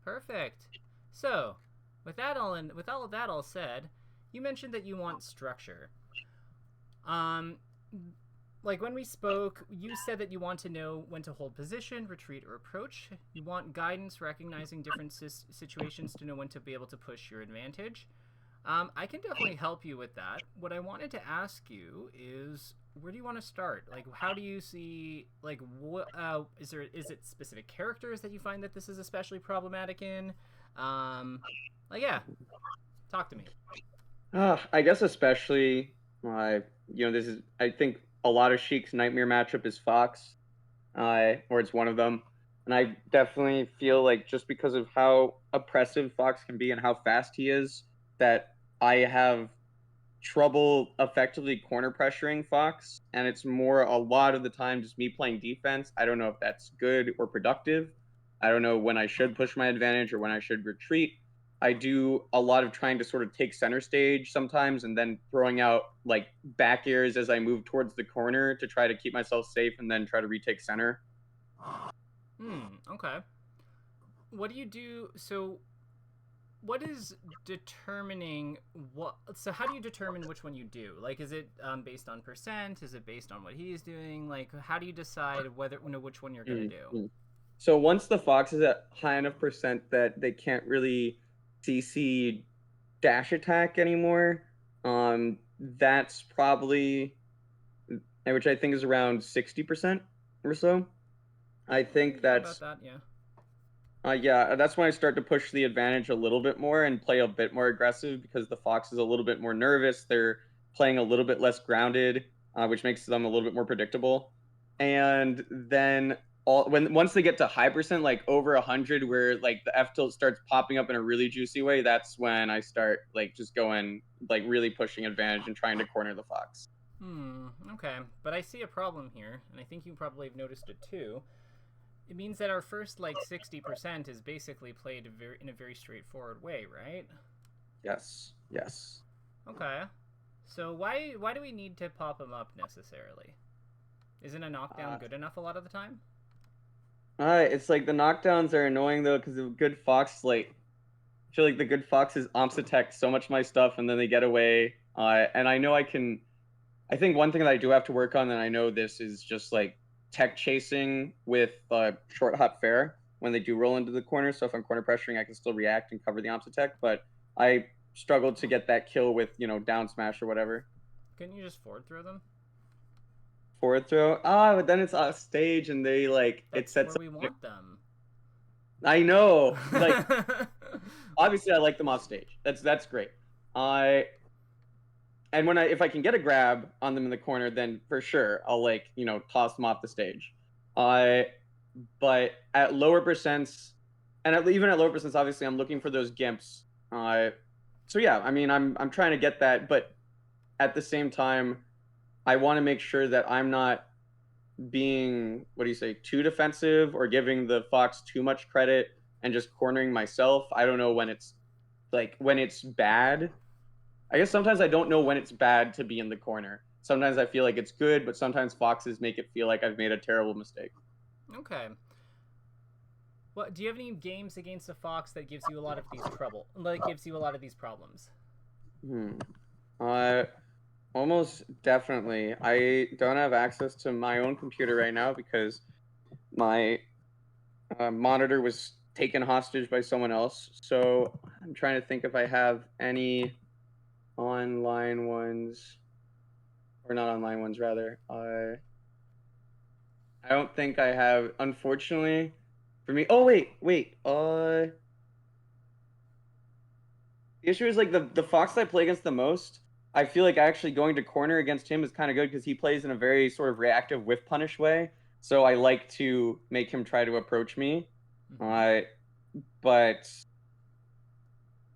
Perfect. So, with all of that all said, you mentioned that you want structure. Um, like when we spoke, you said that you want to know when to hold position, retreat, or approach. You want guidance recognizing different situations to know when to be able to push your advantage. I can definitely help you with that. What I wanted to ask you is, where do you want to start? Like, how do you see, like, what is it specific characters that you find that this is especially problematic in? Um, yeah, talk to me. I guess especially, this is, I think a lot of Sheik's nightmare matchup is Fox, or it's one of them. And I definitely feel like just because of how oppressive Fox can be and how fast he is, that I have trouble effectively corner pressuring Fox. And it's more a lot of the time just me playing defense. I don't know if that's good or productive. I don't know when I should push my advantage or when I should retreat. I do a lot of trying to sort of take center stage sometimes and then throwing out like back airs as I move towards the corner to try to keep myself safe and then try to retake center. Okay. What do you do? So, what is determining what? So, how do you determine which one you do? Like, is it based on percent? Is it based on what he's doing? Like, how do you decide whether which one you're gonna do? Mm-hmm. So once the Fox is at high enough percent that they can't really CC dash attack anymore, that's probably, which I think is around 60% or so. I think Yeah, about that's, that. Yeah. yeah, that's when I start to push the advantage a little bit more and play a bit more aggressive because the Fox is a little bit more nervous. They're playing a little bit less grounded, which makes them a little bit more predictable. And then once they get to high percent, like over 100, where like the F tilt starts popping up in a really juicy way, that's when I start like just going like really pushing advantage and trying to corner the Fox. Okay. But I see a problem here, and I think you probably have noticed it too. It means that our first like 60% is basically played in a very straightforward way, right? Yes, yes. Okay. So why do we need to pop him up necessarily? Isn't a knockdown Uh, good enough a lot of the time? it's like the knockdowns are annoying though because the good Fox like I feel like the good Foxes omps attack so much of my stuff and then they get away. And I know I can. I think one thing that I do have to work on, and I know this is just like tech chasing with short hop fair when they do roll into the corner. So if I'm corner pressuring, I can still react and cover the omps attack. But I struggled to get that kill with down smash or whatever. Couldn't you just forward throw them? Forward throw. But then it's off stage and they like it That's where sets we up. want them. I know. Like obviously I like them off stage. That's great. I and when if I can get a grab on them in the corner, then for sure I'll like toss them off the stage. I but at lower percents, and even at lower percents, obviously I'm looking for those gimps. So yeah, I mean I'm trying to get that, but at the same time, I want to make sure that I'm not being what do you say too defensive or giving the Fox too much credit and just cornering myself. I don't know when it's bad. I guess sometimes I don't know when it's bad to be in the corner. Sometimes I feel like it's good, but sometimes Foxes make it feel like I've made a terrible mistake. Okay. What do you have any games against a fox that gives you a lot of these trouble? Like gives you a lot of these problems? Hmm. Uh, Almost definitely. I don't have access to my own computer right now because my monitor was taken hostage by someone else. So I'm trying to think if I have any online ones, or not online ones, rather. I don't think I have, unfortunately, for me. Oh wait. The issue is like the fox that I play against the most. I feel like actually going to corner against him is kind of good because he plays in a very sort of reactive whiff punish way. So I like to make him try to approach me. Mm-hmm. Uh, but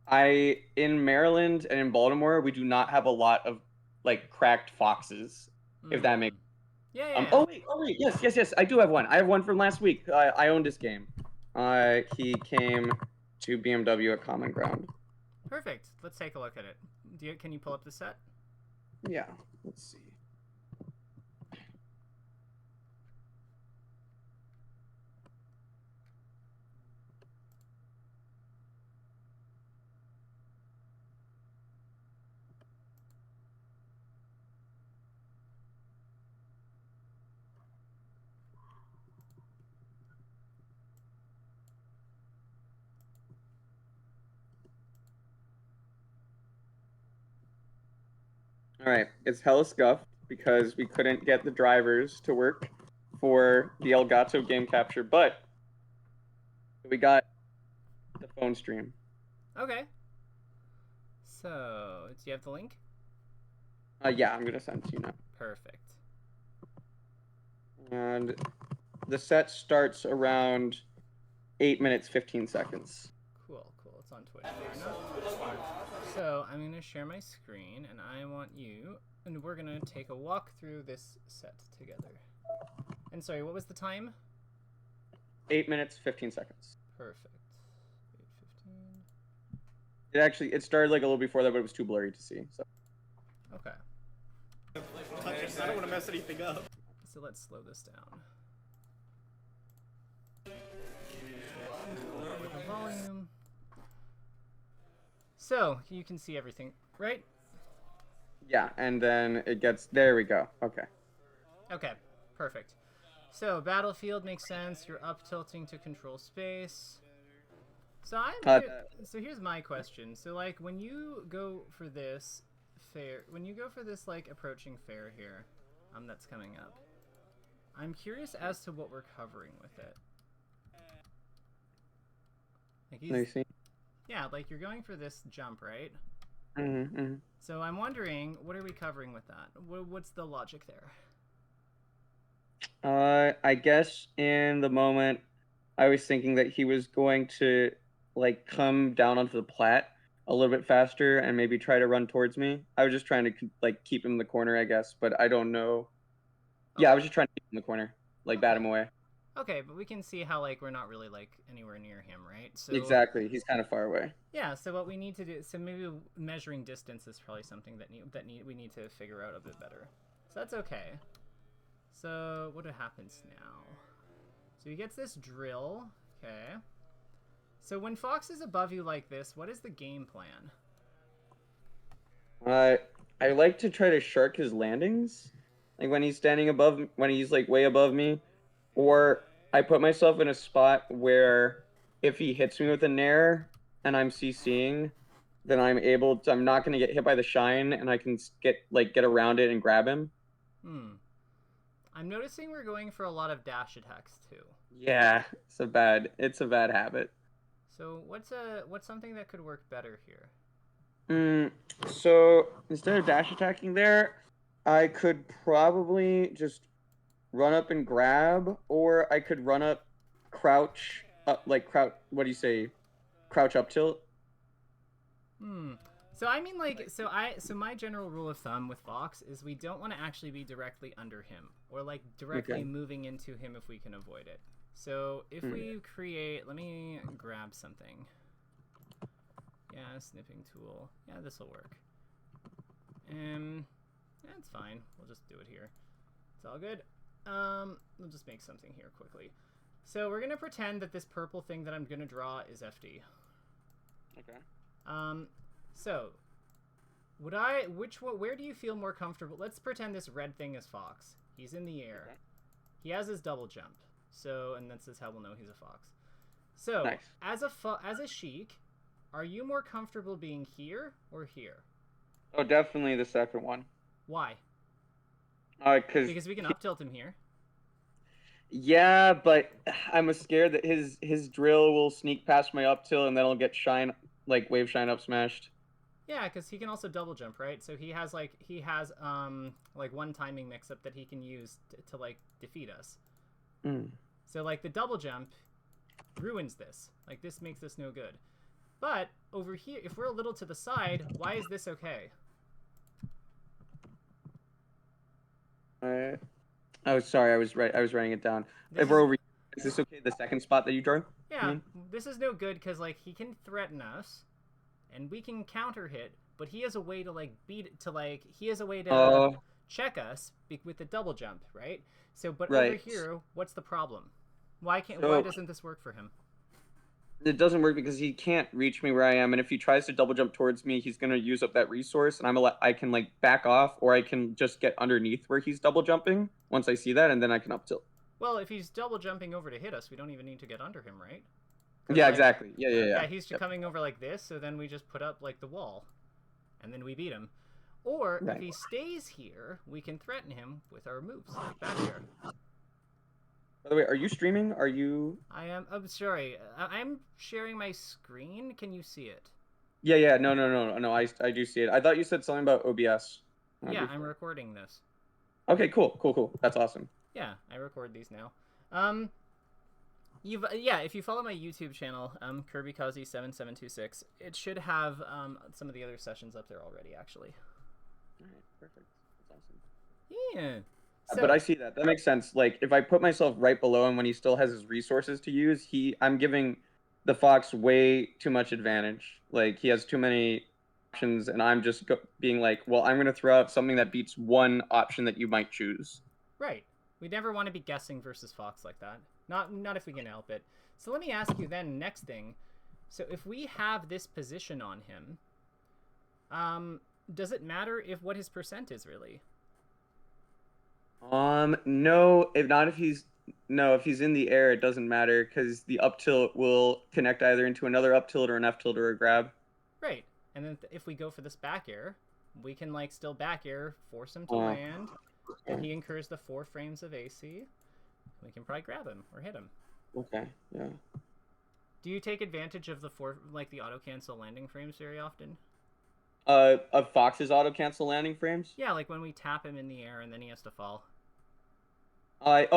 I in Maryland and in Baltimore we do not have a lot of like cracked foxes. If that makes. Yeah, yeah, yeah. Oh wait, yes. I do have one. I have one from last week. I owned this game. He came to BMW at Common Ground. Perfect. Let's take a look at it. Can you pull up the set? Yeah. Let's see. All right, it's hella scuffed because we couldn't get the drivers to work for the Elgato game capture, but we got the phone stream. Okay. So, do you have the link? Yeah, I'm gonna send it to you now. Perfect. And the set starts around 8 minutes 15 seconds. Cool. It's on Twitch. Fair enough. So, I'm going to share my screen, and I want you, and we're going to take a walk through this set together. And sorry, what was the time? 8 minutes 15 seconds. Perfect. 8:15. It started like a little before that, but it was too blurry to see. So. Okay. I don't want to mess anything up. So let's slow this down. With the volume. So, you can see everything, right? Yeah, and then it gets, there we go. Okay. Okay, perfect. So, battlefield makes sense. You're up tilting to control space. So, so here's my question. So, like, when you go for this like, approaching fair here, that's coming up, I'm curious as to what we're covering with it. Like yeah, like, you're going for this jump, right? Mm-hmm. So, I'm wondering, what are we covering with that? What's the logic there? I guess in the moment, I was thinking that he was going to, like, come down onto the plat a little bit faster and maybe try to run towards me. I was just trying to, like, keep him in the corner, I guess, but I don't know. Okay. Yeah, I was just trying to keep him in the corner, like, bat him away. Okay, but we can see how, like, we're not really, like, anywhere near him, right? So exactly, he's kind of far away. Yeah, so what we need to do, so maybe measuring distance is probably something that we need to figure out a bit better. So that's okay. So what happens now? So he gets this drill. Okay. So when Fox is above you like this, what is the game plan? I like to try to shark his landings, like when he's standing above, when he's like way above me, or I put myself in a spot where if he hits me with a nair and I'm CCing, then I'm not going to get hit by the shine, and I can get around it and grab him. I'm noticing we're going for a lot of dash attacks too. Yeah, it's a bad habit. So what's something that could work better here? So instead of dash attacking there, I could probably just run up and grab, or I could run up, crouch up, what do you say? Crouch up tilt? So I mean, like, so my general rule of thumb with Fox is we don't want to actually be directly under him, or like directly moving into him if we can avoid it. So if we create, let me grab something. Yeah, snipping tool. Yeah, this will work. That's fine. We'll just do it here. It's all good. We'll just make something here quickly. So we're gonna pretend that this purple thing that I'm gonna draw is FD. Okay. So where do you feel more comfortable? Let's pretend this red thing is Fox. He's in the air. Okay. He has his double jump. So, and this is how we'll know he's a Fox. So, nice. As a Sheik, are you more comfortable being here or here? Oh, definitely the second one. Why? Because we can up tilt him here. Yeah, but I'm scared that his drill will sneak past my up tilt and then I'll get wave shine up smashed. Yeah, because he can also double jump, right? So he has one timing mix up that he can use to defeat us. So like the double jump ruins this. Like this makes this no good. But over here, if we're a little to the side, why is this okay? Oh, sorry, I was writing it down. If we're over, is this okay? The second spot that you drew? Yeah, this is no good because like he can threaten us, and we can counter hit. But he has a way to he has a way to check us with the double jump, right? So, but over here, what's the problem? Why doesn't this work for him? It doesn't work because he can't reach me where I am, and if he tries to double jump towards me, he's gonna use up that resource, and I can back off, or I can just get underneath where he's double jumping once I see that, and then I can up tilt. Well, if he's double jumping over to hit us, we don't even need to get under him, right? Yeah, exactly. Yeah. Yeah, he's just coming over like this, so then we just put up the wall, and then we beat him. Or Right. if he stays here, we can threaten him with our moves, like back here. By the way, are you streaming? Are you? I am. I'm sorry. I'm sharing my screen. Can you see it? Yeah. No. I do see it. I thought you said something about OBS. Yeah, I'm before. recording this. Okay, cool. That's awesome. Yeah, I record these now. If you follow my YouTube channel, KirbyKaze 7726, it should have some of the other sessions up there already, actually. All right, perfect. That's awesome. Yeah. So, But I see that. That makes sense. Like if I put myself right below him when he still has his resources to use, I'm giving the fox way too much advantage. Like he has too many options, and I'm just being like, well, I'm gonna throw out something that beats one option that you might choose. right. We never want to be guessing versus Fox like that. Not if we can help it. So let me ask you then, next thing. So if we have this position on him, does it matter what his percent is really? No, if he's in the air, it doesn't matter because the up tilt will connect either into another up tilt or an F tilt or a grab. Right. And then if we go for this back air, we can like still back air, force him to land, and he incurs the 4 frames of AC. We can probably grab him or hit him. Okay, yeah. Do you take advantage of the auto cancel landing frames very often? Of Fox's auto cancel landing frames? Yeah, like when we tap him in the air and then he has to fall. Like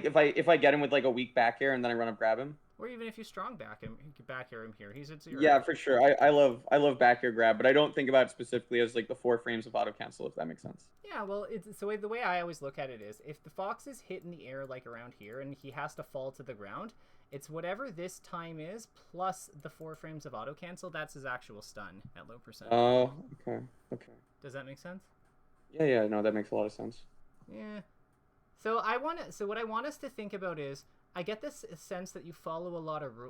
if I get him with like a weak back air and then I run up grab him. Or even if you strong back air him here, he's at 0. Yeah, for sure. I love back air grab, but I don't think about it specifically as like the 4 frames of auto cancel, if that makes sense. Yeah, well, the way I always look at it is if the fox is hit in the air like around here and he has to fall to the ground, it's whatever this time is plus the 4 frames of auto cancel. That's his actual stun at low percent. Oh, okay. Does that make sense? Yeah. No, that makes a lot of sense. Yeah. So what I want us to think about is, I get this sense that you follow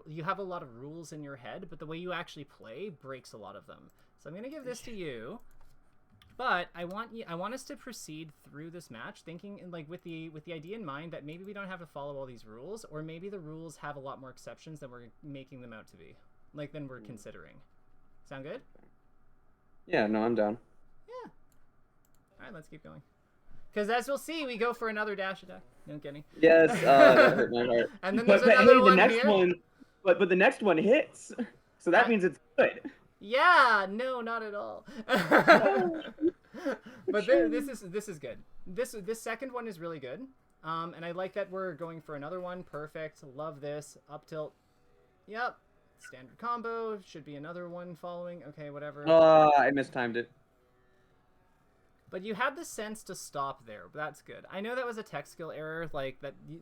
you have a lot of rules in your head, but the way you actually play breaks a lot of them. So I'm gonna give this to you, but I want us to proceed through this match thinking like with the idea in mind that maybe we don't have to follow all these rules, or maybe the rules have a lot more exceptions than we're making them out to be, like than we're considering. Sound good? Yeah, no, I'm down. Yeah. All right, let's keep going. Because as we'll see, we go for another dash attack. No kidding. Yes, that hurt my heart. And then there's another one here. But the next one hits, so that means it's good. Yeah, no, not at all. But this is good. This second one is really good. And I like that we're going for another one. Perfect. Love this. Up tilt. Yep. Standard combo. Should be another one following. Okay, whatever. I mistimed it. But you had the sense to stop there. That's good. I know that was a tech skill error. Like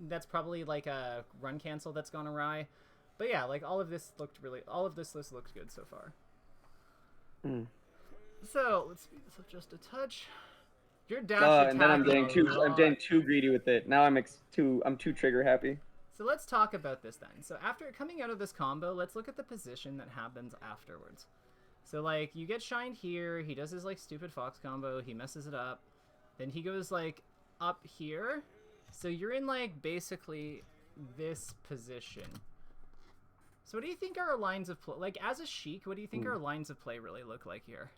that's probably like a run cancel that's gone awry. But yeah, like all of this looked good so far. So let's speed this up just a touch. Your dash attack. And then I'm getting too greedy with it. Now I'm too trigger happy. So let's talk about this then. So after coming out of this combo, let's look at the position that happens afterwards. So like you get shined here, he does his like stupid fox combo, he messes it up, then he goes like up here. So you're in like basically this position. So what do you think our lines of play, like as a Sheik, what do you think our lines of play really look like here?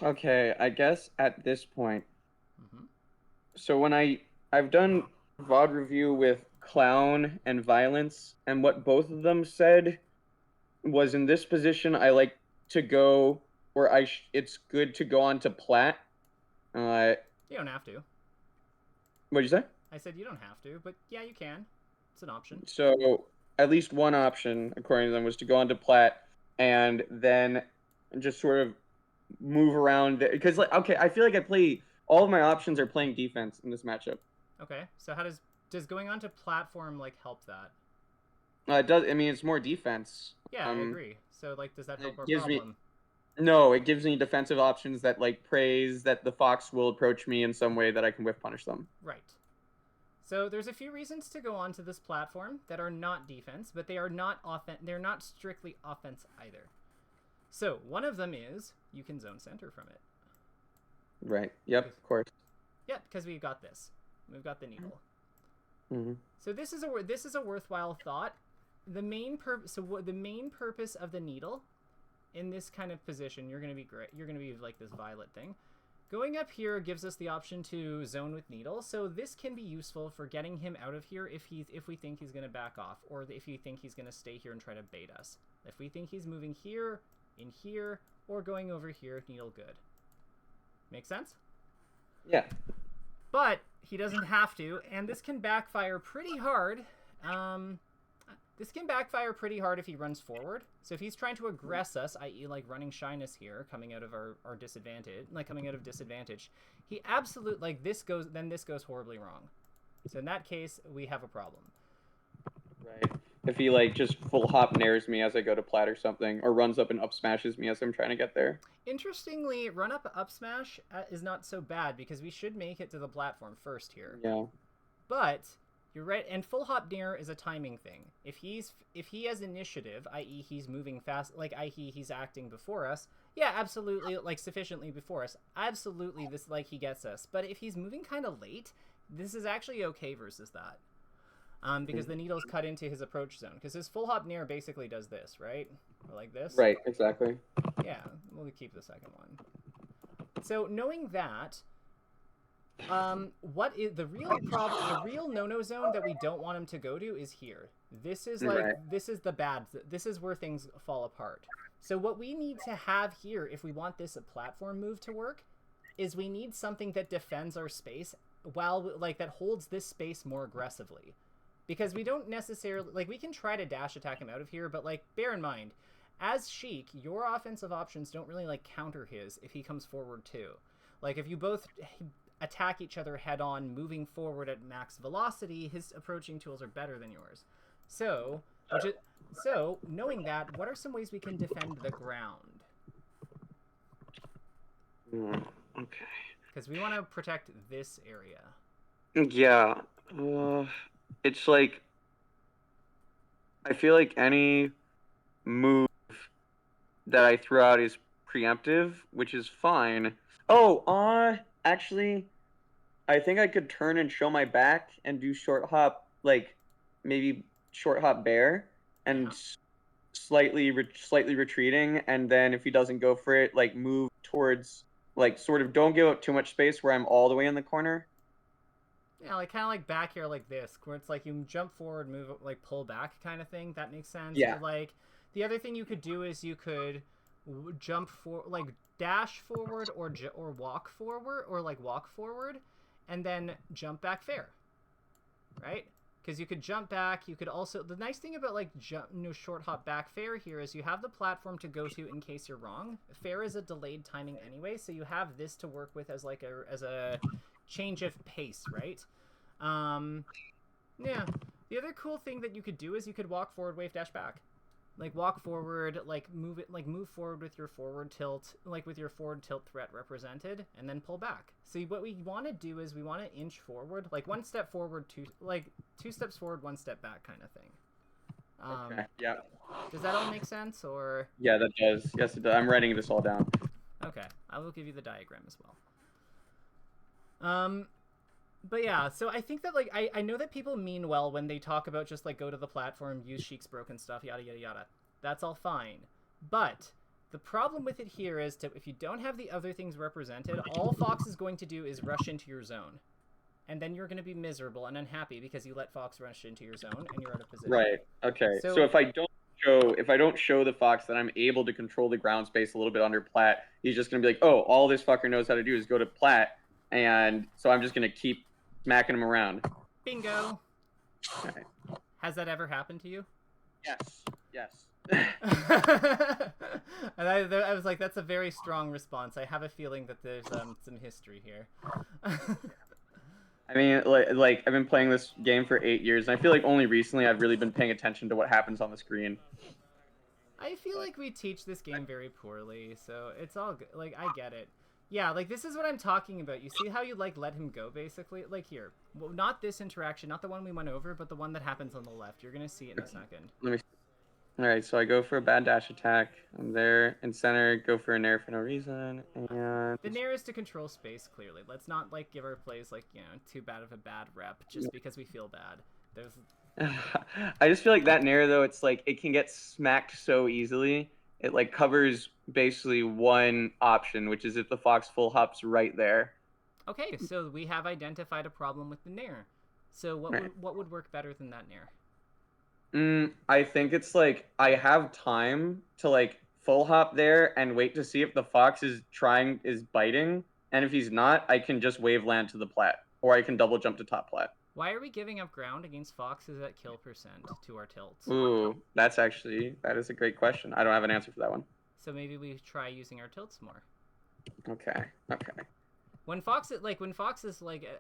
Okay, I guess at this point. So when I've done VOD review with Clown and Violence, and what both of them said was in this position I like to go where it's good to go on to plat. You don't have to. What'd you say? I said you don't have to, but yeah, you can. It's an option. So at least one option, according to them, was to go on to plat and then just sort of move around. Because, like, okay, I feel like all of my options are playing defense in this matchup. Okay, so how does going on to platform, like, help that? It does. I mean, it's more defense. Yeah, I agree. So, like, does that help our gives problem? No, it gives me defensive options that, like, praise that the fox will approach me in some way that I can whiff punish them. Right. So there's a few reasons to go onto this platform that are not defense, but they are not they're not strictly offense either. So one of them is you can zone center from it. Right. Yep. Of course. Yep, because we've got this. We've got the needle. Mm-hmm. So this is a worthwhile thought. The main purpose of the needle in this kind of position, you're going to be great. You're going to be like this violet thing. Going up here gives us the option to zone with needle, so this can be useful for getting him out of here if we think he's going to back off, or if you think he's going to stay here and try to bait us. If we think he's moving here, in here, or going over here, needle good. Make sense? Yeah. But he doesn't have to, and this can backfire pretty hard. This can backfire pretty hard if he runs forward. So if he's trying to aggress us, i.e. like running shyness here, coming out of our disadvantage, like coming out of disadvantage, he absolutely, like this goes horribly wrong. So in that case, we have a problem. Right. If he like just full hop nares me as I go to plat or something, or runs up and up smashes me as I'm trying to get there. Interestingly, run up smash is not so bad because we should make it to the platform first here. Yeah. But you're right, and full hop nair is a timing thing. If he has initiative, i.e. he's moving fast, like i.e. he's acting before us, yeah, absolutely, like sufficiently before us, absolutely this like he gets us. But if he's moving kind of late, this is actually okay versus that. Because the needle's cut into his approach zone. Because his full hop nair basically does this, right? Or like this. Right, exactly. Yeah, we'll keep the second one. So knowing that, what is the real problem? The real no-no zone that we don't want him to go to is here. This is like this is the bad. This is where things fall apart. So what we need to have here, if we want this platform move to work, is we need something that defends our space while like that holds this space more aggressively. Because we don't necessarily, like, we can try to dash attack him out of here, but, like, bear in mind, as Sheik, your offensive options don't really, like, counter his if he comes forward, too. Like, if you both attack each other head-on, moving forward at max velocity, his approaching tools are better than yours. So, knowing that, what are some ways we can defend the ground? Okay. Because we want to protect this area. Yeah. It's like, I feel like any move that I throw out is preemptive, which is fine. Oh, actually, I think I could turn and show my back and do short hop, like maybe short hop bear, and slightly retreating, and then if he doesn't go for it, like move towards, like sort of don't give up too much space where I'm all the way in the corner. Yeah, like kind of like back here like this, where it's like you jump forward, move, like pull back kind of thing. That makes sense. Yeah. Or like the other thing you could do is you could jump for, like dash forward or walk forward, or like walk forward, and then jump back fair. Right? Because you could jump back. You could also, the nice thing about like short hop back fair here is you have the platform to go to in case you're wrong. Fair is a delayed timing anyway, so you have this to work with as like a change of pace, right? Yeah. The other cool thing that you could do is you could walk forward, wave dash back. Like walk forward, like move forward with your forward tilt, like with your forward tilt threat represented, and then pull back. See, what we want to do is we want to inch forward, like one step forward, two steps forward, one step back kind of thing. Okay. Yeah. Does that all make sense, or? Yeah, that does. Yes, it does. I'm writing this all down. Okay, I will give you the diagram as well. But yeah, so I think that, like, I know that people mean well when they talk about just, like, go to the platform, use Sheik's broken stuff, yada, yada, yada. That's all fine. But the problem with it here is if you don't have the other things represented, all Fox is going to do is rush into your zone. And then you're going to be miserable and unhappy because you let Fox rush into your zone and you're out of position. Right. Okay. So if I don't show the Fox that I'm able to control the ground space a little bit under plat, he's just going to be like, oh, all this fucker knows how to do is go to plat. And so I'm just going to keep smacking him around. Bingo. Okay. Has that ever happened to you? Yes. Yes. And I was like, that's a very strong response. I have a feeling that there's some history here. I mean, like I've been playing this game for 8 years, and I feel like only recently I've really been paying attention to what happens on the screen. I feel like we teach this game very poorly, so it's all good. Like, I get it. Yeah, like, this is what I'm talking about. You see how you, like, let him go, basically? Like, here. Well, not this interaction, not the one we went over, but the one that happens on the left. You're going to see it in a second. Let me. All right, so I go for a bad dash attack. I'm there in center, go for a nair for no reason, and... The nair is to control space, clearly. Let's not, like, give our plays, like, you know, too bad of a bad rep just because we feel bad. There's... I just feel like that nair, though, it's like, it can get smacked so easily It like covers basically one option, which is if the fox full hops right there. Okay, so we have identified a problem with the nair. So Right. what would work better than that nair? I think it's like I have time to like full hop there and wait to see if the fox is biting, and if he's not, I can just wave land to the plat, or I can double jump to top plat. Why are we giving up ground against foxes at kill percent to our tilts? Ooh, that is a great question. I don't have an answer for that one. So maybe we try using our tilts more. Okay. Okay. When fox is like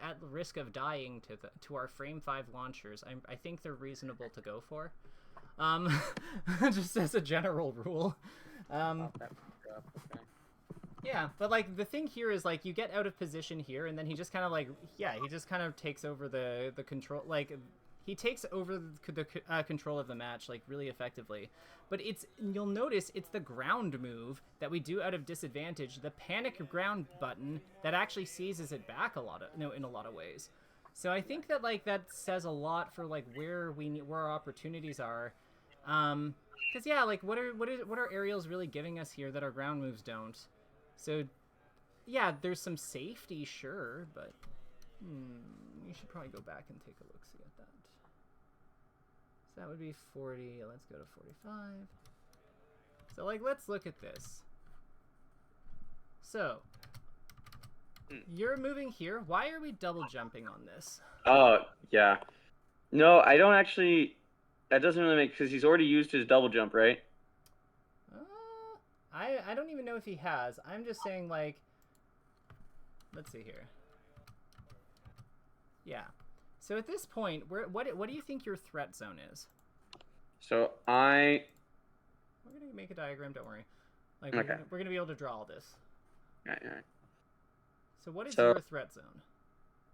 at the risk of dying to our frame 5 launchers, I think they're reasonable to go for. Just as a general rule. Yeah, but like the thing here is like you get out of position here, and then he just kind of like he just kind of takes over the control. Like he takes over the control of the match like really effectively. But you'll notice it's the ground move that we do out of disadvantage, the panic ground button that actually seizes it back in a lot of ways. So I think that like that says a lot for like where our opportunities are. Because yeah, like what are aerials really giving us here that our ground moves don't? So, yeah, there's some safety, sure, but you should probably go back and take a look-see at that. So that would be 40. Let's go to 45. So, like, let's look at this. So, you're moving here. Why are we double jumping on this? Oh, yeah. No, I don't actually... That doesn't really make... Because he's already used his double jump, right? I don't even know if he has. I'm just saying, like... Let's see here. Yeah. So at this point, what do you think your threat zone is? So We're going to make a diagram, don't worry. Like, Okay. we're going to be able to draw all this. Right. So what is your threat zone?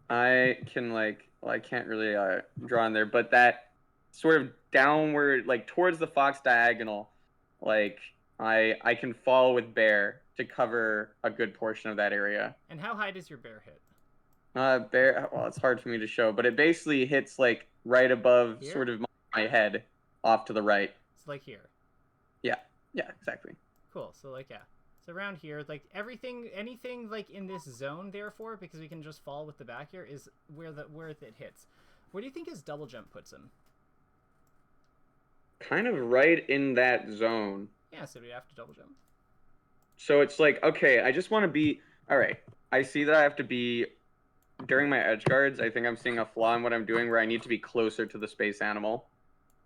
I can, like... Well, I can't really draw in there, but that sort of downward, like, towards the fox diagonal, like... I can fall with bear to cover a good portion of that area. And how high does your bear hit? Bear, well, it's hard for me to show, but it basically hits like right above Here? sort of my head off to the right. It's like here. Yeah, exactly. Cool. So like, yeah. So around here, like anything like in this zone, therefore, because we can just fall with the back here, is where it hits. Where do you think his double jump puts him? Kind of right in that zone. Yeah, so we have to double jump. So it's like, okay, I just want to be... All right, I see that I have to be... During my edge guards, I think I'm seeing a flaw in what I'm doing where I need to be closer to the space animal.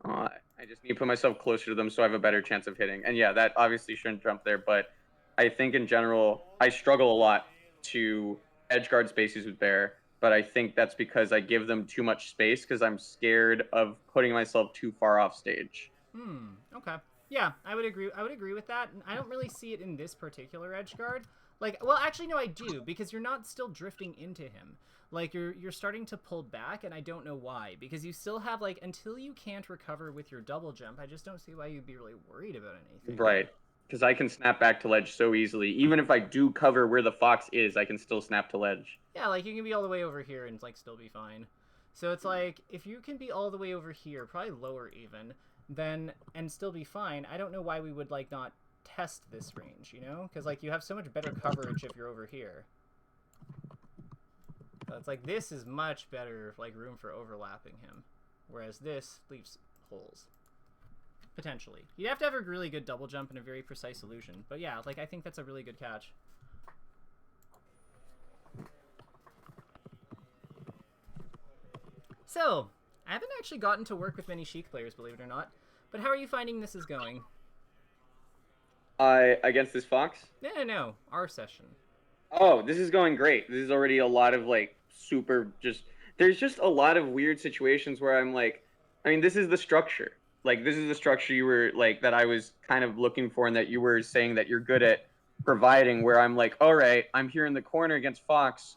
I just need to put myself closer to them so I have a better chance of hitting. And yeah, that obviously shouldn't jump there, but I think in general, I struggle a lot to edge guard spaces with bear, but I think that's because I give them too much space because I'm scared of putting myself too far off stage. Okay. Yeah, I would agree with that. I don't really see it in this particular edge guard. Like, well, actually, no, I do, because you're not still drifting into him. Like, you're starting to pull back, and I don't know why. Because you still have, like, until you can't recover with your double jump, I just don't see why you'd be really worried about anything. Right. Because I can snap back to ledge so easily. Even if I do cover where the fox is, I can still snap to ledge. Yeah, like, you can be all the way over here and, like, still be fine. So it's like, if you can be all the way over here, probably lower even... then and still be fine. I don't know why we would like not test this range, you know, because like you have so much better coverage if you're over here. So it's like this is much better like room for overlapping him, whereas this leaves holes potentially. You'd have to have a really good double jump and a very precise illusion, but yeah, like I think that's a really good catch. So I haven't actually gotten to work with many Sheik players, believe it or not. But how are you finding this is going? Against this fox? No. Our session. Oh, this is going great. This is already a lot of, like, super just... There's just a lot of weird situations where I'm like... I mean, this is the structure. Like, this is the structure you were, like, that I was kind of looking for and that you were saying that you're good at providing, where I'm like, all right, I'm here in the corner against fox.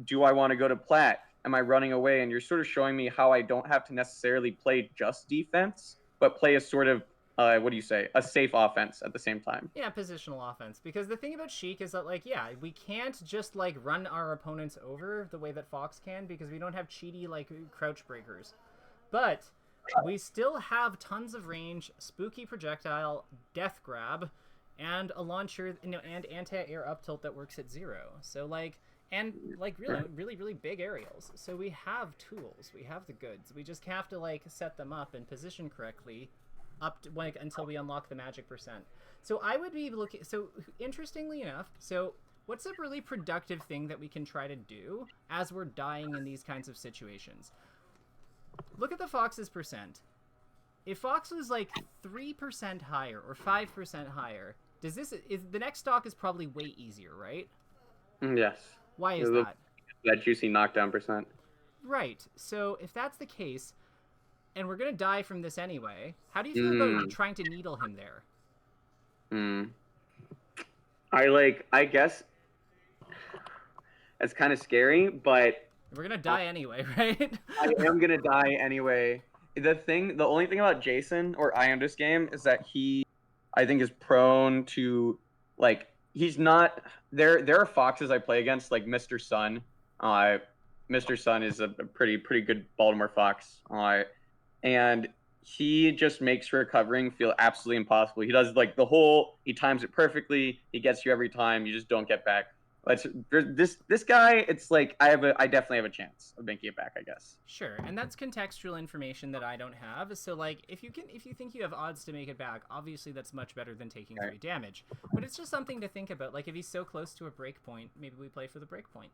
Do I want to go to plat? Am I running away? And you're sort of showing me how I don't have to necessarily play just defense, but play a sort of, what do you say, a safe offense at the same time. Yeah, positional offense. Because the thing about Sheik is that, like, yeah, we can't just, like, run our opponents over the way that Fox can because we don't have cheaty, like, crouch breakers. But we still have tons of range, spooky projectile, death grab, and a launcher, and anti-air up tilt that works at 0. So like, and like really big aerials. So we have tools, we have the goods. We just have to like set them up and position correctly, up to, like, until we unlock the magic percent. So I would be looking. So interestingly enough, so what's a really productive thing that we can try to do as we're dying in these kinds of situations? Look at the Fox's percent. If Fox was like 3% higher or 5% higher, does this is the next stock is probably way easier, right? Yes. Why is that? That juicy knockdown percent. Right. So if that's the case, and we're gonna die from this anyway, how do you feel about trying to needle him there? I guess it's kind of scary, but we're gonna die anyway, right? I am gonna die anyway. The only thing about Jason or I in this game is that he, I think, is prone to, like, he's not. There are foxes I play against, like Mr. Sun. Mr. Sun is a pretty good Baltimore fox. And he just makes recovering feel absolutely impossible. He does like he times it perfectly. He gets you every time. You just don't get back. This guy, it's like I definitely have a chance of making it back, I guess. Sure, and that's contextual information that I don't have. So like, if you think you have odds to make it back, obviously that's much better than taking 3 damage. But it's just something to think about. Like if he's so close to a break point, maybe we play for the break point.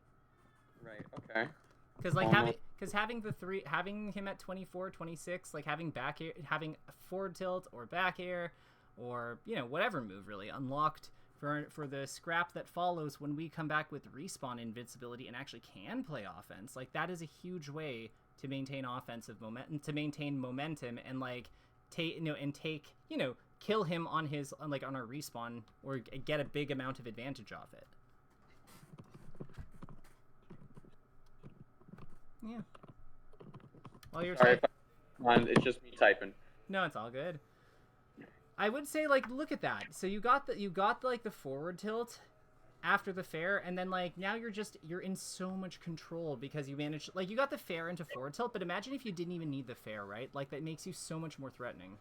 Right. Okay. Because like having him at 24, 26, like having back air, having forward tilt or back air, or whatever move really unlocked for the scrap that follows when we come back with respawn invincibility and actually can play offense. Like that is a huge way to maintain offensive momentum, and like kill him on our respawn or get a big amount of advantage off it. Yeah. Well, you're sorry. It's just me typing. No, it's all good. I would say, like, look at that. So you got the forward tilt after the fair, and then like now you're in so much control because you managed, like, you got the fair into forward tilt. But imagine if you didn't even need the fair, right? Like that makes you so much more threatening.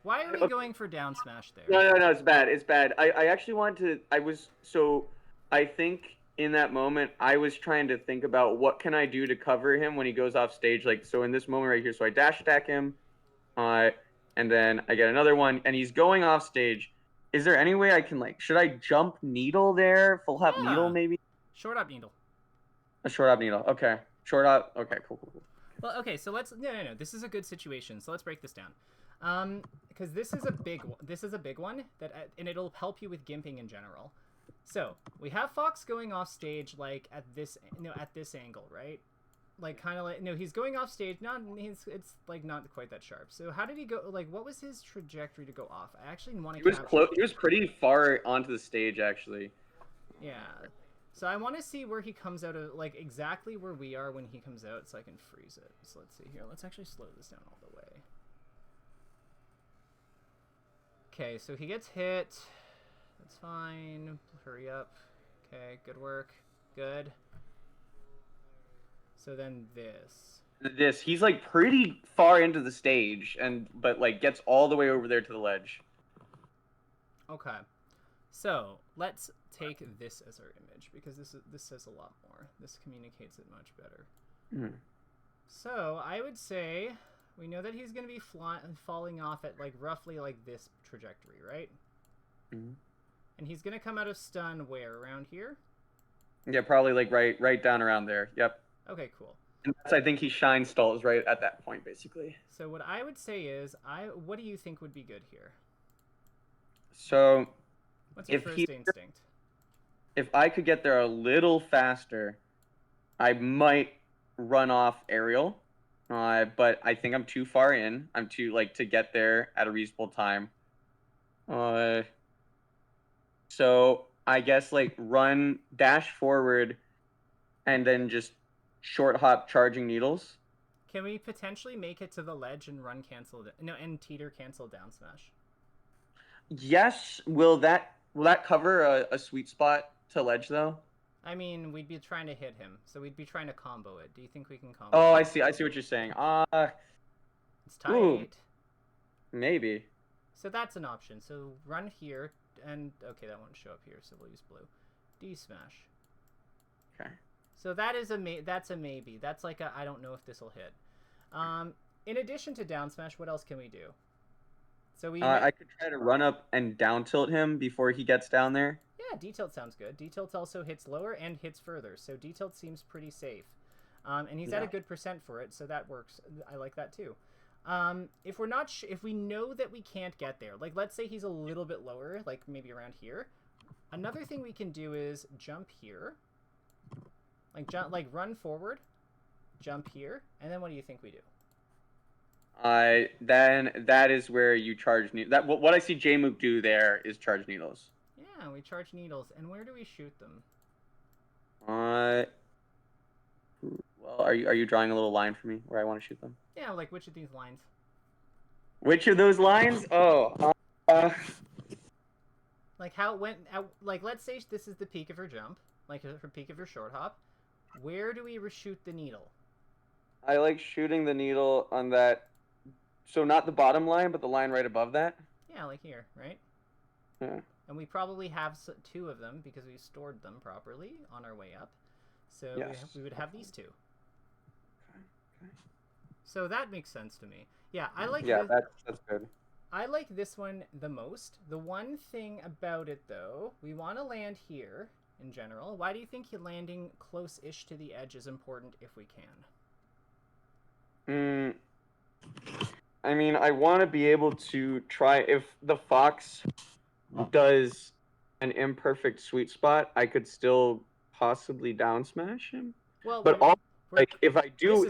Why are we going for down smash there? No, it's bad. It's bad. I actually wanted to. I think in that moment I was trying to think about what can I do to cover him when he goes off stage. Like, so in this moment right here, so I dash attack him, and then I get another one, and he's going off stage. Is there any way I can, like, should I jump needle there? Full hop needle maybe? Short up needle. A short up needle. Okay. Short up. Okay, cool. Well, okay, so let's no. This is a good situation. So let's break this down. Because this is a big one and it'll help you with gimping in general. So we have Fox going off stage like at this angle, right? Like kind of like he's going off stage. It's like not quite that sharp. So how did he go? Like what was his trajectory to go off? I actually want to. He was pretty far onto the stage actually. Yeah. So I want to see where he comes out of, like exactly where we are when he comes out, so I can freeze it. So let's see here. Let's actually slow this down all the way. Okay, so he gets hit. That's fine. Hurry up. Okay, good work. Good. So then he's like pretty far into the stage, but like gets all the way over there to the ledge. Okay. So let's take this as our image because this says a lot more. This communicates it much better. Mm. So I would say we know that he's going to be falling off at like roughly like this trajectory, right? Mm-hmm. And he's going to come out of stun where? Around here? Yeah, probably like right down around there. Yep. Okay, cool. And I think he shine stalls right at that point, basically. So what I would say is, what do you think would be good here? So, what's your first instinct? If I could get there a little faster, I might run off aerial. But I think I'm too far in. I'm too to get there at a reasonable time. So I guess run, dash forward, and then just short hop charging needles. Can we potentially make it to the ledge and run and teeter cancel down smash? Yes. Will that cover a sweet spot to ledge though? I mean, we'd be trying to hit him, so we'd be trying to combo it. Do you think we can combo? Oh, it? I see what you're saying. It's tight. Ooh. Maybe. So that's an option. So run here, and okay, that won't show up here, so we'll use blue. D smash. Okay. So that is that's a maybe. That's like a I don't know if this will hit. In addition to down smash, what else can we do? So I could try to run up and down tilt him before he gets down there. Yeah, D tilt sounds good. D tilt also hits lower and hits further, so D tilt seems pretty safe. And he's at a good percent for it, so that works. I like that too. If we're not, if we know that we can't get there, like let's say he's a little bit lower, like maybe around here. Another thing we can do is jump here, like run forward, jump here, and then what do you think we do? Then that is where you charge needles. What I see Jmook do there is charge needles. Yeah, we charge needles, and where do we shoot them? Well, are you drawing a little line for me where I want to shoot them? Yeah, like which of these lines? Which of those lines? Oh, like how like let's say this is the peak of her jump, like her peak of her short hop. Where do we reshoot the needle? I like shooting the needle on that. So not the bottom line, but the line right above that. Yeah, like here, right? Yeah. And we probably have two of them because we stored them properly on our way up. So yes. we would have these two. Okay. So that makes sense to me. Yeah, I like. Yeah, that's good. I like this one the most. The one thing about it, though, we want to land here in general. Why do you think landing close-ish to the edge is important if we can? I mean, I want to be able to try if the fox does an imperfect sweet spot, I could still possibly down smash him. Well, but if I do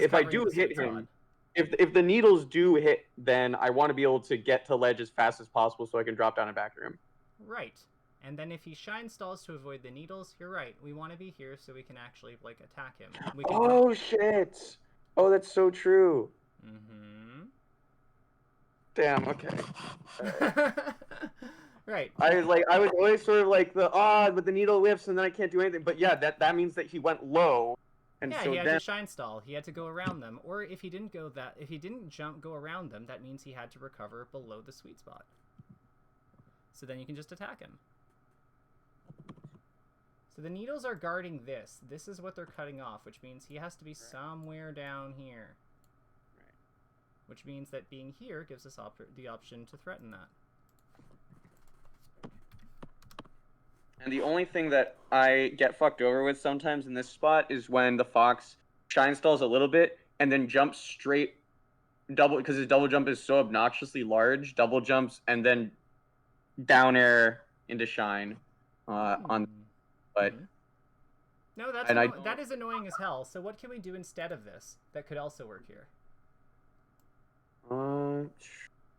hit him, if the needles do hit, then I want to be able to get to ledge as fast as possible so I can drop down and back him. Right. And then if he shine stalls to avoid the needles, you're right. We want to be here so we can actually like attack him. Shit! Oh, that's so true. Mm-hmm. Damn. Okay. Right. I was always sort of like but the needle whiffs and then I can't do anything. But yeah, that means that he went low. And yeah, so he had to shine stall. He had to go around them, or if he didn't go go around them, that means he had to recover below the sweet spot. So then you can just attack him. So the needles are guarding this. This is what they're cutting off, which means he has to be somewhere down here. Right. Which means that being here gives us the option to threaten that. And the only thing that I get fucked over with sometimes in this spot is when the fox shine stalls a little bit and then jumps straight because his double jump is so obnoxiously large, double jumps and then down air into shine on. But no, that is annoying as hell. So what can we do instead of this that could also work here? Do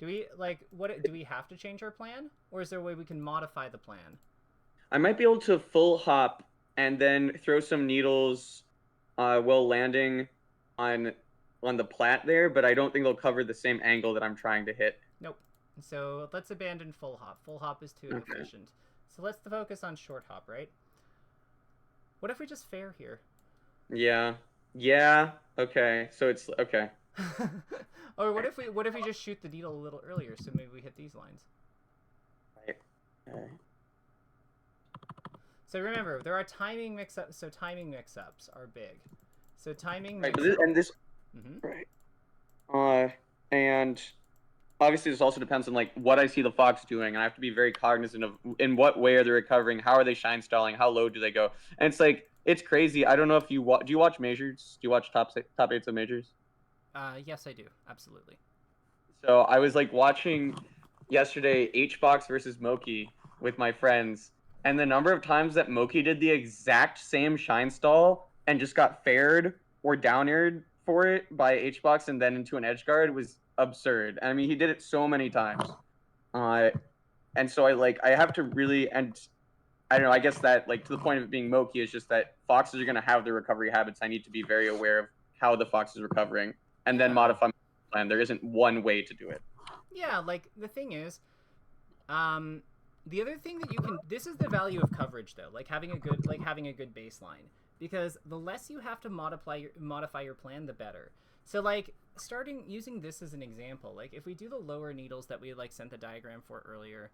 we do we have to change our plan, or is there a way we can modify the plan? I might be able to full hop and then throw some needles while landing on the plat there, but I don't think they'll cover the same angle that I'm trying to hit. Nope. So let's abandon full hop. Full hop is too efficient. So let's focus on short hop, right? What if we just fair here? Yeah. Yeah. Okay. So it's okay. Or what if we just shoot the needle a little earlier, so maybe we hit these lines? Right. Okay. So remember, there are timing mix-ups, so timing mix-ups are big. So timing right, right, and obviously this also depends on like what I see the fox doing, and I have to be very cognizant of in what way are they recovering, how are they shine stalling, how low do they go, and it's like it's crazy. I don't know if do you watch majors? Do you watch top eights of majors? Yes, I do, absolutely. So I was like watching yesterday Hbox versus Moki with my friends, and the number of times that Moki did the exact same shine stall and just got faired or down aired for it by Hbox and then into an edge guard was absurd. I mean, he did it so many times. And so I have to really, and I don't know, I guess that like to the point of it being Moki is just that foxes are going to have their recovery habits. I need to be very aware of how the fox is recovering and then modify my plan. There isn't one way to do it. Yeah, like the thing is, the other thing that you can, this is the value of coverage though, like having a good baseline, because the less you have to modify your plan, the better. So like using this as an example, like if we do the lower needles that we like sent the diagram for earlier,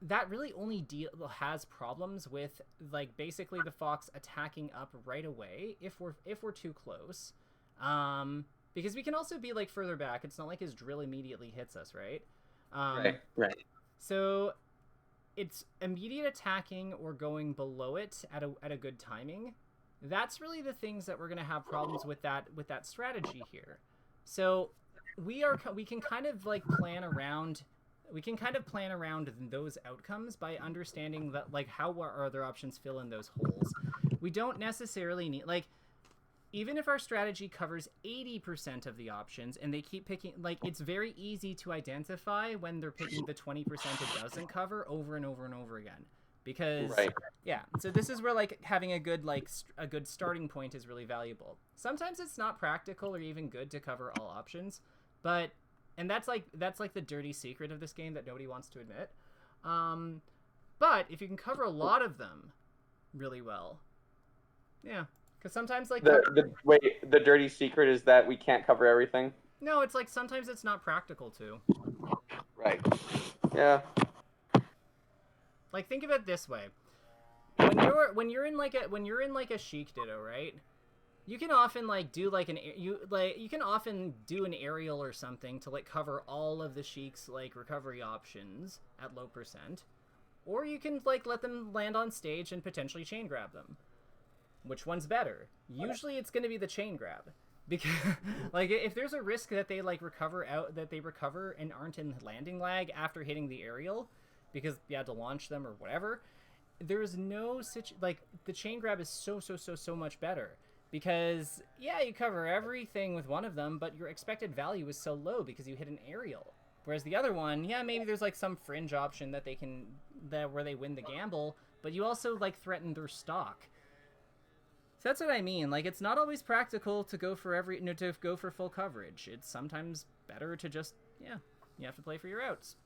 that really only has problems with like basically the fox attacking up right away if we're too close, because we can also be like further back. It's not like his drill immediately hits us, right? Right. So it's immediate attacking or going below it at a good timing. That's really the things that we're going to have problems with that strategy here. So we can kind of like plan around those outcomes by understanding that like how our other options fill in those holes. We don't necessarily need like, even if our strategy covers 80% of the options and they keep picking, like it's very easy to identify when they're picking the 20% it doesn't cover over and over and over again. Because yeah, so this is where like having a good starting point is really valuable. Sometimes it's not practical or even good to cover all options, but that's like the dirty secret of this game that nobody wants to admit. But if you can cover a lot of them really well, yeah, because sometimes like the dirty secret is that we can't cover everything. No, it's like sometimes it's not practical to. Right. Yeah. Like think of it this way: when you're in like a Sheik Ditto, right? You can often like do like you can often do an aerial or something to like cover all of the Sheik's like recovery options at low percent, or you can like let them land on stage and potentially chain grab them. Which one's better? Usually it's going to be the chain grab, because like if there's a risk that they like recover and aren't in landing lag after hitting the aerial because you had to launch them or whatever, there's no like the chain grab is so much better. Because, yeah, you cover everything with one of them, but your expected value is so low because you hit an aerial. Whereas the other one, yeah, maybe there's like some fringe option where they win the gamble, but you also like threaten their stock. So that's what I mean. Like, it's not always practical to go for full coverage. It's sometimes better to just, yeah, you have to play for your outs.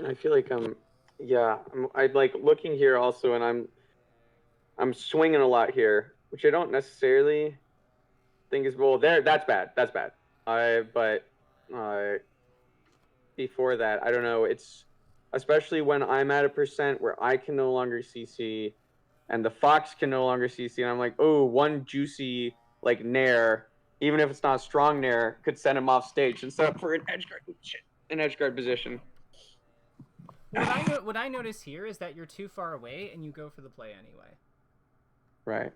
I feel like I'm like looking here also, and I'm swinging a lot here, which I don't necessarily think is That's bad. But before that, I don't know. It's especially when I'm at a percent where I can no longer CC, and the fox can no longer CC, and I'm like, oh, one juicy like nair, even if it's not a strong nair, could send him off stage and set up for an edge guard position. What I notice here is that you're too far away and you go for the play anyway. Right.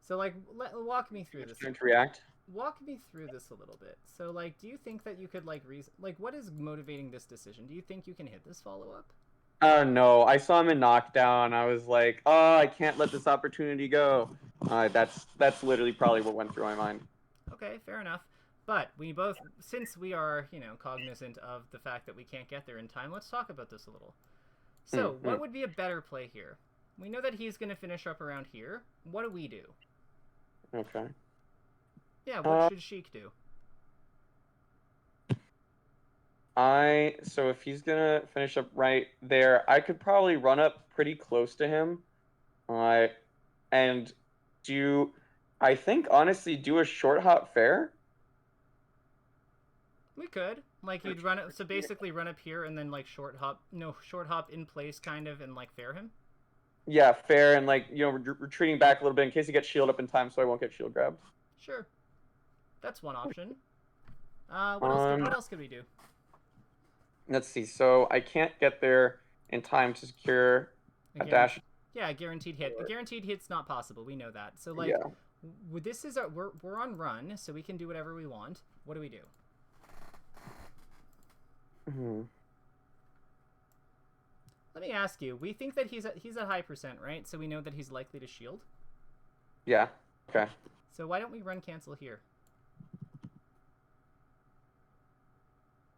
So, like, walk me through this. Trying to react? Walk me through this a little bit. So, like, do you think that you could, like, what is motivating this decision? Do you think you can hit this follow-up? No. I saw him in knockdown. I was like, oh, I can't let this opportunity go. That's literally probably what went through my mind. Okay, fair enough. But since we are, cognizant of the fact that we can't get there in time, let's talk about this a little. So, what would be a better play here? We know that he's going to finish up around here. What do we do? Okay. Yeah, what should Sheik do? So if he's going to finish up right there, I could probably run up pretty close to him. And I think, honestly, do a short hop fair. We could. Like, you'd run it, so basically run up here and then, like, short hop in place, kind of, and, like, fair him? Yeah, fair, and like retreating back a little bit in case he gets shield up in time, so I won't get shield grabbed. Sure, that's one option. What else could we do? Let's see. So I can't get there in time to secure a dash. Yeah, a guaranteed hit. A guaranteed hit's not possible. We know that. So like, this is we're on run, so we can do whatever we want. What do we do? Let me ask you. We think that he's at high percent, right? So we know that he's likely to shield. Yeah. Okay. So why don't we run cancel here?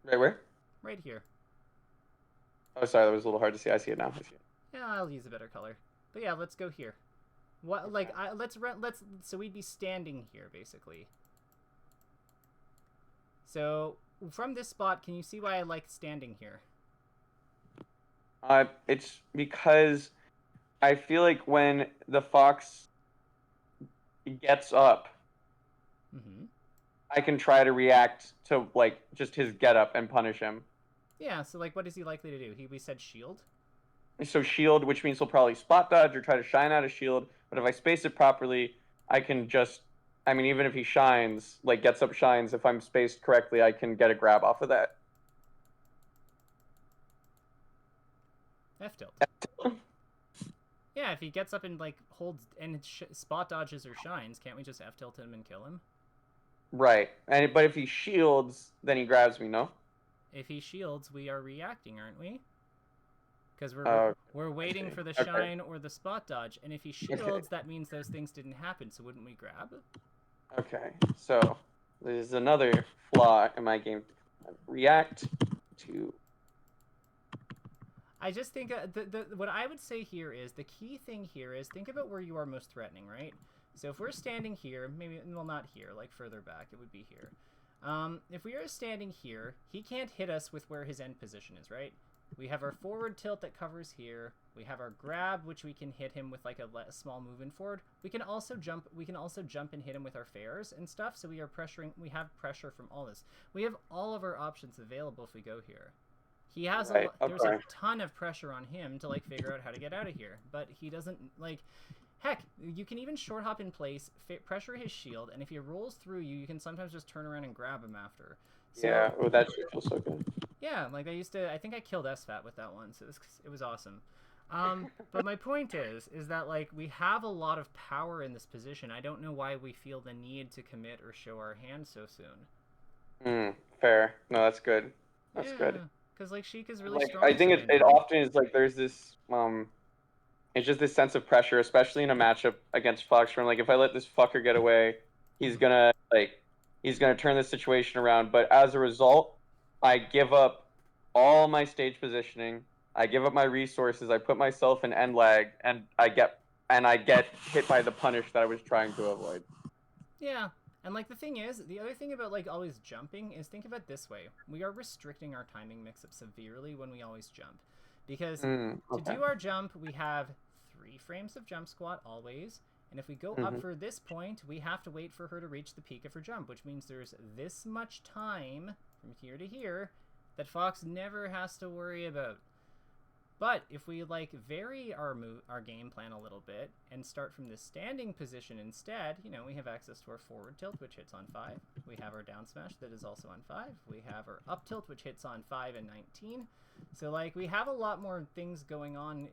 Right where? Right here. Oh, sorry, that was a little hard to see. I see it now. Yeah, I'll use a better color. But yeah, let's go here. What? Like, so we'd be standing here basically. So from this spot, can you see why I like standing here? It's because I feel like when the fox gets up, I can try to react to like just his getup and punish him. Yeah, so like, what is he likely to do? We said shield. So shield, which means he'll probably spot dodge or try to shine out a shield. But if I space it properly, I can just, I mean, even if he shines, like gets up shines, if I'm spaced correctly, I can get a grab off of that. F tilt. Yeah, if he gets up and like holds and spot dodges or shines, can't we just F tilt him and kill him? Right. But if he shields, then he grabs me, no? If he shields, we are reacting, aren't we? Because Oh, we're waiting for the Okay. shine or the spot dodge, and if he shields, that means those things didn't happen. So wouldn't we grab? Okay. So there's another flaw in my game. React to. I just think what I would say here is the key thing here is think about where you are most threatening, right? So if we're standing here, maybe, well, not here, like further back, it would be here. If we are standing here, he can't hit us with where his end position is, right? We have our forward tilt that covers here. We have our grab, which we can hit him with like a small movement forward. We can also jump. We can also jump and hit him with our fares and stuff. So we are pressuring. We have pressure from all this. We have all of our options available if we go here. He has Right, there's a okay. ton of pressure on him to like figure out how to get out of here, but he doesn't like. Heck, you can even short hop in place, pressure his shield, and if he rolls through you, you can sometimes just turn around and grab him after. So, Yeah. Oh, that shit feels so good. yeah, like I think I killed SFAT with that one, so it was awesome. But my point is that like we have a lot of power in this position. I don't know why we feel the need to commit or show our hand so soon. Fair. No, that's good. That's good. Because like Sheik is really Like strong. I think it standing. often is like there's this it's just this sense of pressure, especially in a matchup against Fox. Where like if I let this fucker get away, he's gonna turn this situation around. But as a result, I give up all my stage positioning. I give up my resources. I put myself in end lag, and I get hit by the punish that I was trying to avoid. Yeah. And like the thing is, the other thing about like always jumping is think of it this way. We are restricting our timing mix-up severely when we always jump. Because to do our jump, we have 3 frames of jump squat always. And if we go up for this point, we have to wait for her to reach the peak of her jump, which means there's this much time from here to here that Fox never has to worry about. But if we like vary our game plan a little bit and start from this standing position instead, you know, we have access to our forward tilt, which hits on 5. We have our down smash that is also on 5. We have our up tilt, which hits on 5 and 19. So like we have a lot more things going on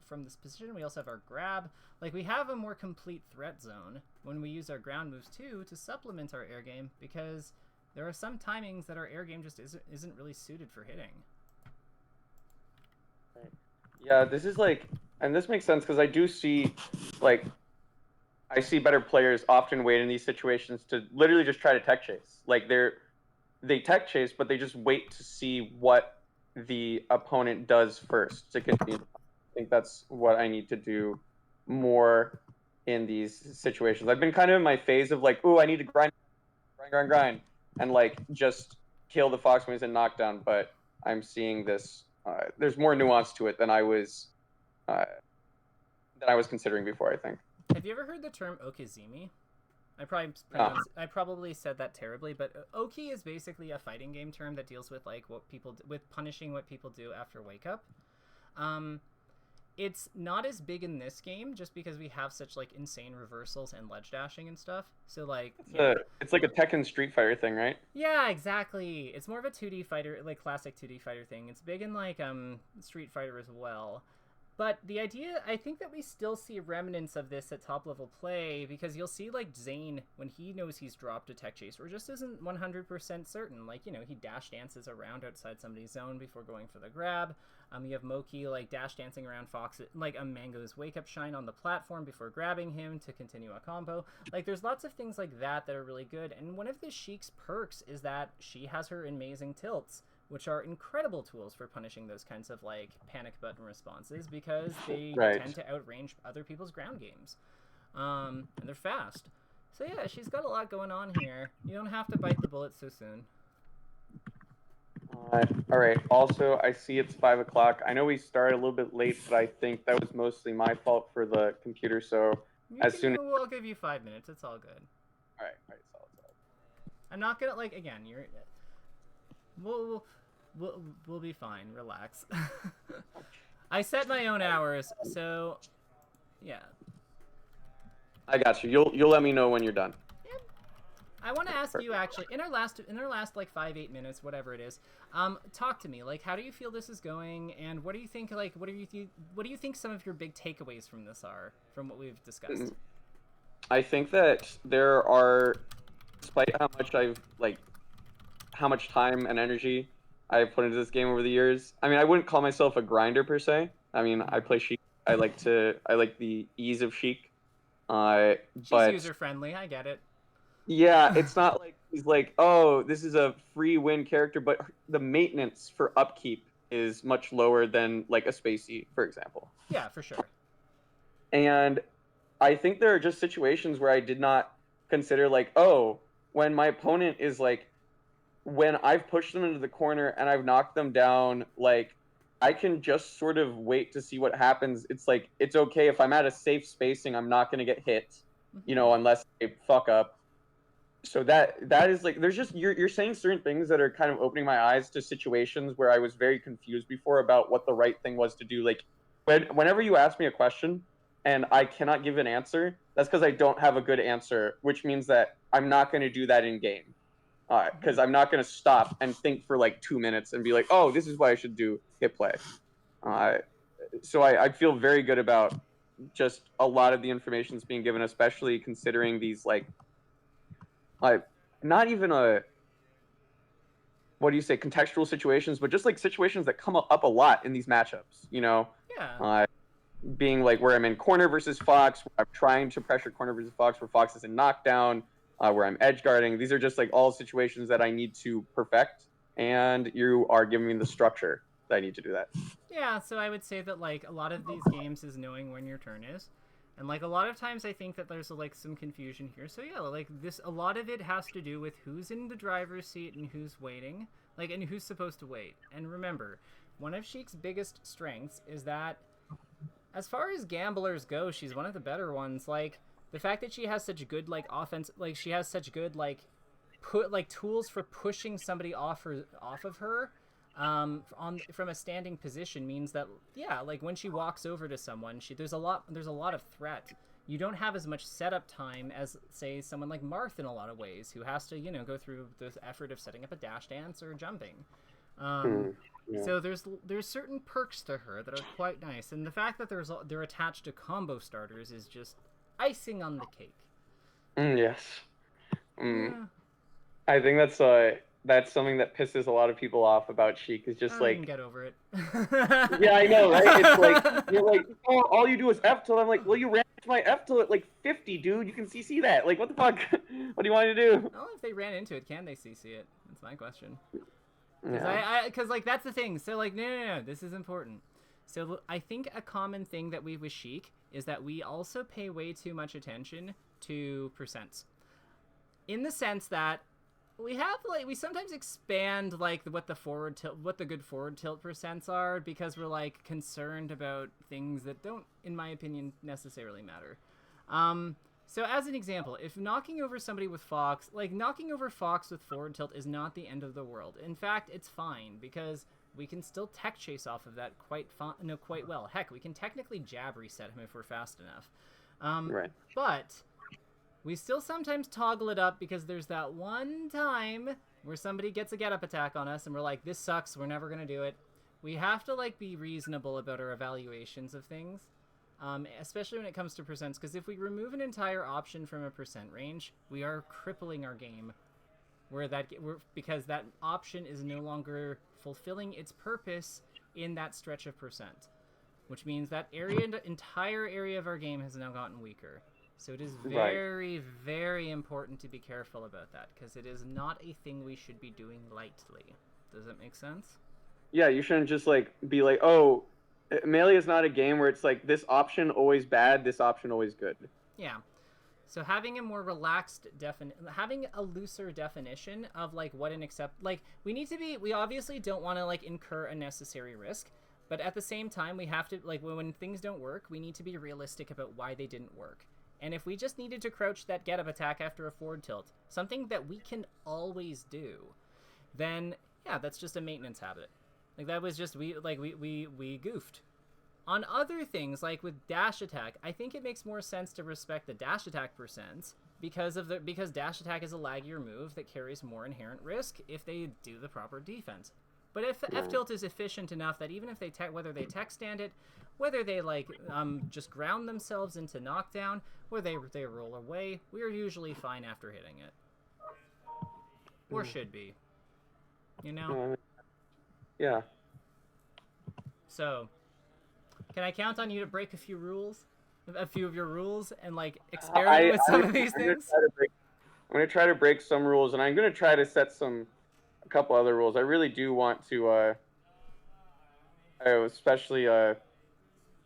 from this position. We also have our grab. Like we have a more complete threat zone when we use our ground moves too to supplement our air game, because there are some timings that our air game just isn't really suited for hitting. Yeah, this is like, and this makes sense because I do see, like, I see better players often wait in these situations to literally just try to tech chase. Like they tech chase, but they just wait to see what the opponent does first to continue. I think that's what I need to do more in these situations. I've been kind of in my phase of like, ooh, I need to grind, and like just kill the Fox moves and knockdown. But I'm seeing this. There's more nuance to it than I was considering before, I think. Have you ever heard the term okizeme? I probably said that terribly, but oki is basically a fighting game term that deals with like with punishing what people do after wake up. It's not as big in this game just because we have such like insane reversals and ledge dashing and stuff. So like it's like a Tekken Street Fighter thing, right? Yeah, exactly. It's more of a 2D fighter, like classic 2D fighter thing. It's big in like Street Fighter as well. But the idea, I think that we still see remnants of this at top level play, because you'll see like Zane, when he knows he's dropped a tech chase, or just isn't 100% certain. Like, you know, he dash dances around outside somebody's zone before going for the grab. You have Moki like dash dancing around Fox, like a Mango's wake up shine on the platform before grabbing him to continue a combo. Like there's lots of things like that are really good. And one of the Sheik's perks is that she has her amazing tilts, which are incredible tools for punishing those kinds of like panic button responses, because they tend to outrange other people's ground games. And they're fast. So yeah, she's got a lot going on here. You don't have to bite the bullet so soon. All right. Also, I see it's 5 o'clock. I know we started a little bit late, but I think that was mostly my fault for the computer. So I'll give you 5 minutes. It's all good. All right. Solid. I'm not gonna like again. We'll be fine. Relax. I set my own hours, so yeah. I got you. You'll let me know when you're done. I want to ask you actually in our last like 5-8 minutes, whatever it is. Talk to me. Like, how do you feel this is going, and what do you think? Like, what do you think some of your big takeaways from this are from what we've discussed? I think that there are, despite how much time and energy I've put into this game over the years. I mean, I wouldn't call myself a grinder per se. I mean, I play Sheik. I like the ease of Sheik. She's But user friendly. I get it. yeah, it's not like he's like, oh, this is a free win character, but the maintenance for upkeep is much lower than like a Spacey, for example. Yeah, for sure. And I think there are just situations where I did not consider like, oh, when my opponent is like, when I've pushed them into the corner and I've knocked them down, like I can just sort of wait to see what happens. It's like, it's okay if I'm at a safe spacing, I'm not going to get hit, unless they fuck up. So that is like, there's just, you're saying certain things that are kind of opening my eyes to situations where I was very confused before about what the right thing was to do. Like whenever you ask me a question and I cannot give an answer, that's because I don't have a good answer, which means that I'm not going to do that in game. Because I'm not going to stop and think for like 2 minutes and be like, oh, this is what I should do, hit play. So I feel very good about just a lot of the information that's being given, especially considering these like not even contextual situations, but just like situations that come up a lot in these matchups, Yeah. Being like where I'm in corner versus Fox, where I'm trying to pressure corner versus Fox, where Fox is in knockdown, where I'm edge guarding. These are just like all situations that I need to perfect, and you are giving me the structure that I need to do that. Yeah, so I would say that like a lot of these games is knowing when your turn is. And like a lot of times I think that there's like some confusion here. So yeah, like a lot of it has to do with who's in the driver's seat and who's waiting, like, and who's supposed to wait. And remember, one of Sheik's biggest strengths is that as far as gamblers go, she's one of the better ones. Like the fact that she has such good like offense, like she has such good like tools for pushing somebody off of her from a standing position means that like when she walks over to someone, there's a lot of threat. You don't have as much setup time as say someone like Marth in a lot of ways, who has to go through the effort of setting up a dash dance or jumping. Yeah. So there's certain perks to her that are quite nice, and the fact that they're attached to combo starters is just icing on the cake. Yes. Yeah. I think that's something that pisses a lot of people off about Sheik, is just like, get over it. yeah, I know, right? It's like, you're like, oh, all you do is F tilt. I'm like, well, you ran into my F tilt at like 50, dude. You can CC that. Like, what the fuck? What do you want me to do? Well, if they ran into it, can they CC it? That's my question. Because like that's the thing. So like no, this is important. So I think a common thing that we with Sheik is that we also pay way too much attention to percents, in the sense that we sometimes expand like what the good forward tilt percents are, because we're like concerned about things that don't, in my opinion, necessarily matter. So as an example, if knocking over somebody with Fox, like knocking over Fox with forward tilt is not the end of the world. In fact, it's fine, because we can still tech chase off of that quite well. Heck, we can technically jab reset him if we're fast enough. Right. But we still sometimes toggle it up, because there's that one time where somebody gets a get-up attack on us and we're like, this sucks, we're never going to do it. We have to like be reasonable about our evaluations of things. Especially when it comes to percents, because if we remove an entire option from a percent range, we are crippling our game, because that option is no longer fulfilling its purpose in that stretch of percent, which means that entire area of our game has now gotten weaker. So it is very, very important to be careful about that, because it is not a thing we should be doing lightly. Does that make sense? Yeah, you shouldn't just like be like, oh, Melee is not a game where it's like this option always bad, this option always good. Yeah. So having a more relaxed having a looser definition of like what an like we obviously don't want to like incur unnecessary risk, but at the same time we have to like when things don't work, we need to be realistic about why they didn't work. And if we just needed to crouch that get up attack after a forward tilt, something that we can always do, then yeah, that's just a maintenance habit. Like that was just we goofed. On other things, like with dash attack, I think it makes more sense to respect the dash attack percents because dash attack is a laggier move that carries more inherent risk if they do the proper defense. But if F tilt is efficient enough that even if they whether they tech stand it, whether they just ground themselves into knockdown, or they roll away, we are usually fine after hitting it, or should be, you know. Yeah. So, can I count on you to break a few of your rules, and like experiment with some of these things? I'm gonna try to break some rules, and I'm gonna try to set a couple other rules. I really do want to, especially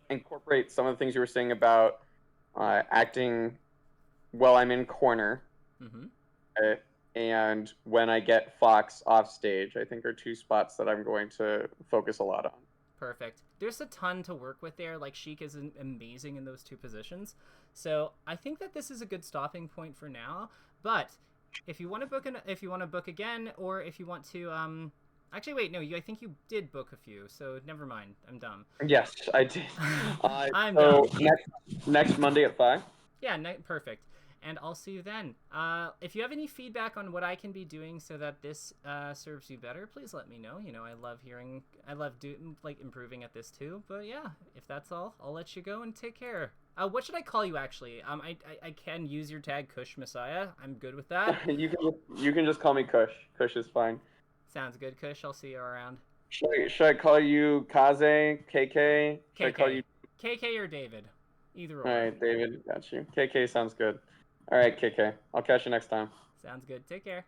incorporate some of the things you were saying about acting while I'm in corner, and when I get Fox off stage. I think are two spots that I'm going to focus a lot on. Perfect. There's a ton to work with there. Like Sheik is amazing in those two positions, so I think that this is a good stopping point for now. But if you want to book again, or if you want to actually wait, no, I think you did book a few, so never mind. I'm dumb. Yes, I did. I'm dumb. Next Monday at 5. Yeah, perfect. And I'll see you then. If you have any feedback on what I can be doing so that this serves you better, please let me know. You know, I love improving at this too. But yeah, if that's all, I'll let you go and take care. What should I call you actually? I can use your tag Kush Messiah. I'm good with that. You can just call me Kush. Kush is fine. Sounds good, Kush. I'll see you around. Should I call you Kaze, KK? Should I call you KK or David? Either or. All right, David, got you. KK sounds good. All right, KK. I'll catch you next time. Sounds good. Take care.